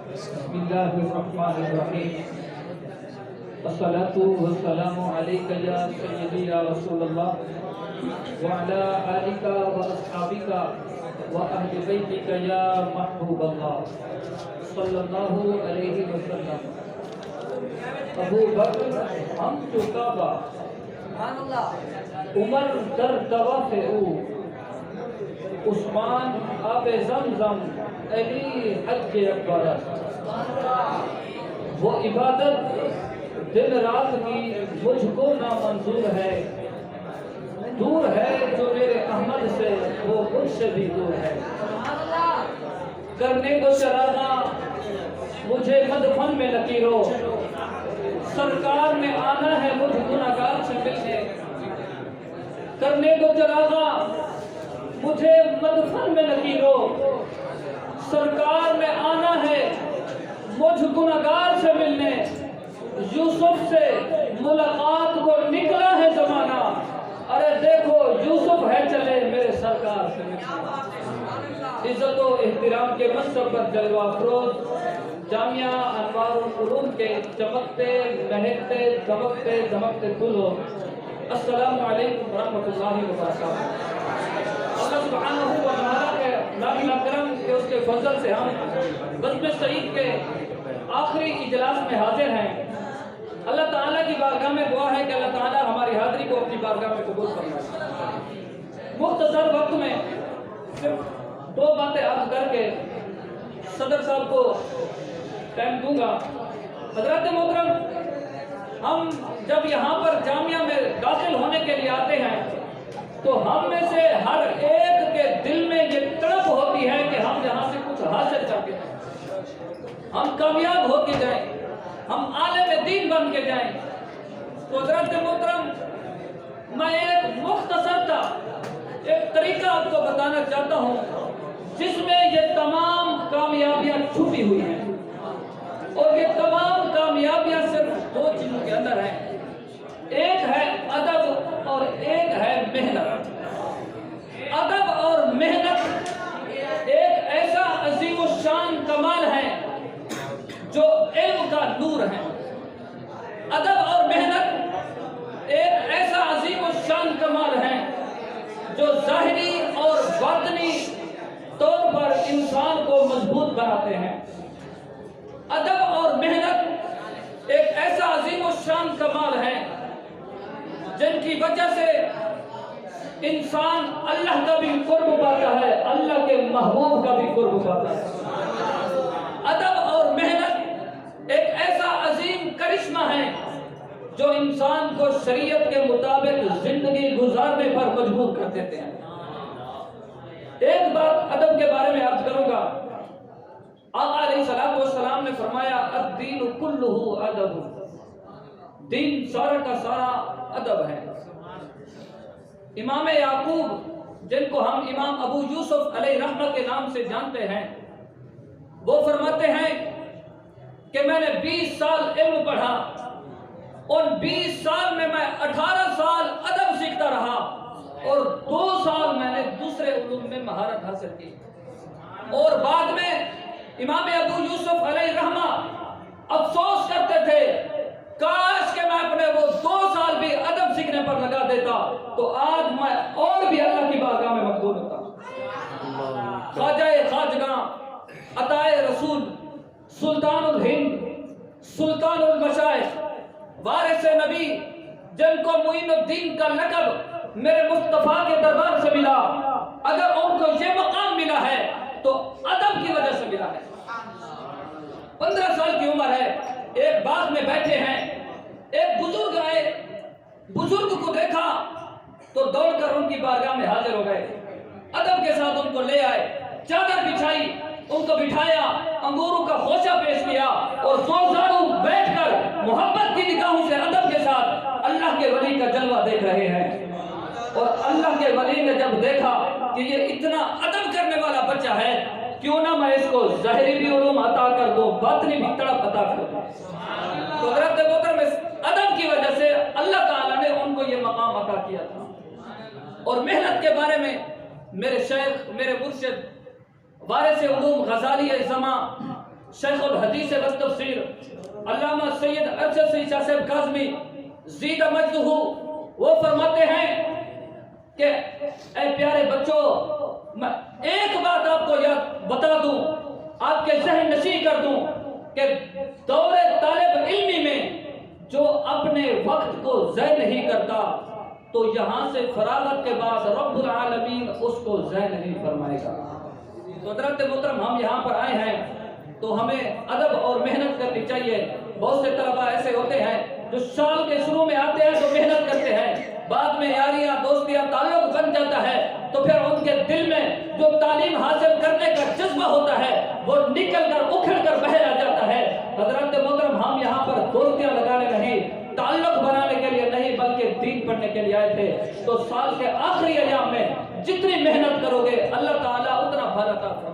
بسم الله الرحمن الرحيم. والصلاة والسلام عليك يا سيدي يا رسول الله وعلى آلك وأصحابك وأهل بيتك يا محبوب الله صلى الله عليه وسلم. ابو بکر ہم چکابہ، عمر در طواف او، عثمان آب زمزم، علی حج اکبر. وہ عبادت دن رات کی مجھ کو نامنظور ہے، دور ہے جو میرے احمد سے وہ مجھ سے بھی دور ہے. کرنے کو چراغا مجھے مدفن میں لکیرو، سرکار میں آنا ہے مجھ گناہگار سے ملنے. کرنے کو چراغا مجھے مدفن میں لکیرو، سرکار میں آنا ہے مجھ گناہگار سے ملنے. یوسف سے ملاقات کو نکلا ہے زمانہ، ارے دیکھو یوسف ہے چلے میرے سرکار سے ملنے. عزت و احترام کے منصب پر جلوہ افروز جامعہ انوار العلوم کے چمکتے مہکتے دمکتے دمکتے پھولوں، السلام علیکم ورحمۃ اللہ وبرکاتہ. اللہ سبحانہ و تعالیٰ کے لاکھ کرم کہ اس کے فضل سے ہم بزم سعید کے آخری اجلاس میں حاضر ہیں. اللہ تعالیٰ کی بارگاہ میں دعا ہے کہ اللہ تعالیٰ ہماری حاضری کو اپنی بارگاہ میں قبول فرمائے. مختصر وقت میں صرف دو باتیں عرض کر کے صدر صاحب کو ٹائم دوں گا. حضرات محترم، ہم جب یہاں پر جامعہ میں داخل ہونے کے لیے آتے ہیں تو ہم میں سے ہر ایک کے دل میں یہ تڑپ ہوتی ہے کہ ہم یہاں سے کچھ حاصل چاہتے ہیں، ہم کامیاب ہو کے جائیں، ہم عالم دین بن کے جائیں. تو حضرات محترم، میں ایک مختصر تھا ایک طریقہ آپ کو بتانا چاہتا ہوں جس میں یہ تمام کامیابیاں چھپی ہوئی ہیں، اور یہ تمام کامیابیاں صرف دو چیزوں کے اندر ہیں. ایک ہے ادب اور ایک ہے محنت. ادب اور محنت ایک ایسا عظیم الشان کمال ہے جو علم کا نور ہے. ادب اور محنت ایک ایسا عظیم الشان کمال ہے جو ظاہری اور باطنی طور پر انسان کو مضبوط بناتے ہیں. ادب اور محنت ایک ایسا عظیم الشان کمال ہے جن کی وجہ سے انسان اللہ کا بھی قرب پاتا ہے، اللہ کے محبوب کا بھی قرب پاتا ہے. ادب اور محنت ایک ایسا عظیم کرشمہ ہے جو انسان کو شریعت کے مطابق زندگی گزارنے پر مجبور کر دیتے ہیں. ایک بات ادب کے بارے میں عرض کروں گا. آقا علیہ السلام نے فرمایا الدین کلہ ادب، دین سارا کا سارا ادب ہے. امام یعقوب جن کو ہم امام ابو یوسف علیہ رحمہ کے نام سے جانتے ہیں، وہ فرماتے ہیں کہ میں نے 20 سال علم پڑھا، اور 20 سال میں 18 سال ادب سیکھتا رہا، اور 2 سال میں نے دوسرے علوم میں مہارت حاصل کی. اور بعد میں امام ابو یوسف علیہ رحمہ افسوس کرتے تھے کاش کہ میں اپنے وہ 2 سال بھی ادب سیکھنے پر لگا دیتا تو آج میں اور بھی اللہ کی بارگاہ میں مقبول ہوتا. خواجہ خواجگاں، عطائے رسول، سلطان الہند، سلطان المشائخ، وارث نبی، جن کو معین الدین کا لقب میرے مصطفیٰ کے دربار سے ملا، اگر ان کو یہ مقام ملا ہے تو ادب کی وجہ سے ملا ہے. 15 سال کی عمر ہے، ایک باغ میں بیٹھے ہیں، ایک بزرگ آئے، بزرگ کو دیکھا تو دوڑ کر ان کی بارگاہ میں حاضر ہو گئے. ادب کے ساتھ ان کو لے آئے، چادر بچھائی، ان کو بٹھایا، انگوروں کا خوشہ پیش کیا، اور زورزارو بیٹھ کر محبت کی نگاہوں سے ادب کے ساتھ اللہ کے ولی کا جلوہ دیکھ رہے ہیں. اور اللہ کے ولی نے جب دیکھا کہ یہ اتنا ادب کرنے والا بچہ ہے، کیوں نہ میں اس کو ظاہری بھی علوم عطا کر دوں، باطنی بھی تڑپ عطا کر دوں. تو حضرت محترم اس ادب کی وجہ سے اللہ تعالیٰ نے ان کو یہ مقام عطا کیا تھا. اور محنت کے بارے میں میرے شیخ، میرے مرشد، وارث علوم غزالی زماں شیخ الحدیث و تفسیر علامہ سید ارشد سید شاہ صاحب کاظمی زید مجدہ وہ فرماتے ہیں کہ اے پیارے بچوں، میں ایک بات آپ کو یاد بتا دوں، آپ کے ذہن نشین کر دوں کہ دور طالب علمی میں جو اپنے وقت کو ضائع نہیں کرتا تو یہاں سے فراغت کے بعد رب العالمین اس کو ضائع نہیں فرمائے گا۔ تو حضرات محترم، ہم یہاں پر آئے ہیں تو ہمیں ادب اور محنت کرنی چاہیے۔ بہت سے طلباء ایسے ہوتے ہیں جو سال کے شروع میں آتے ہیں تو محنت کرتے ہیں، بعد میں یاریاں دوستیاں تعلق بن جاتا ہے تو پھر ان کے دل میں جو تعلیم حاصل کرنے کا جذبہ ہوتا ہے وہ نکل کر اکھڑ کر بہہ آ جاتا ہے۔ حضرات محترم، ہم یہاں پر دوستیاں لگانے نہیں، تعلق بنانے کے لیے نہیں، بلکہ دین پڑھنے کے لیے آئے تھے۔ تو سال کے آخری ایام میں جتنی محنت کرو گے اللہ تعالیٰ اتنا بھلا عطا فرمائے گا۔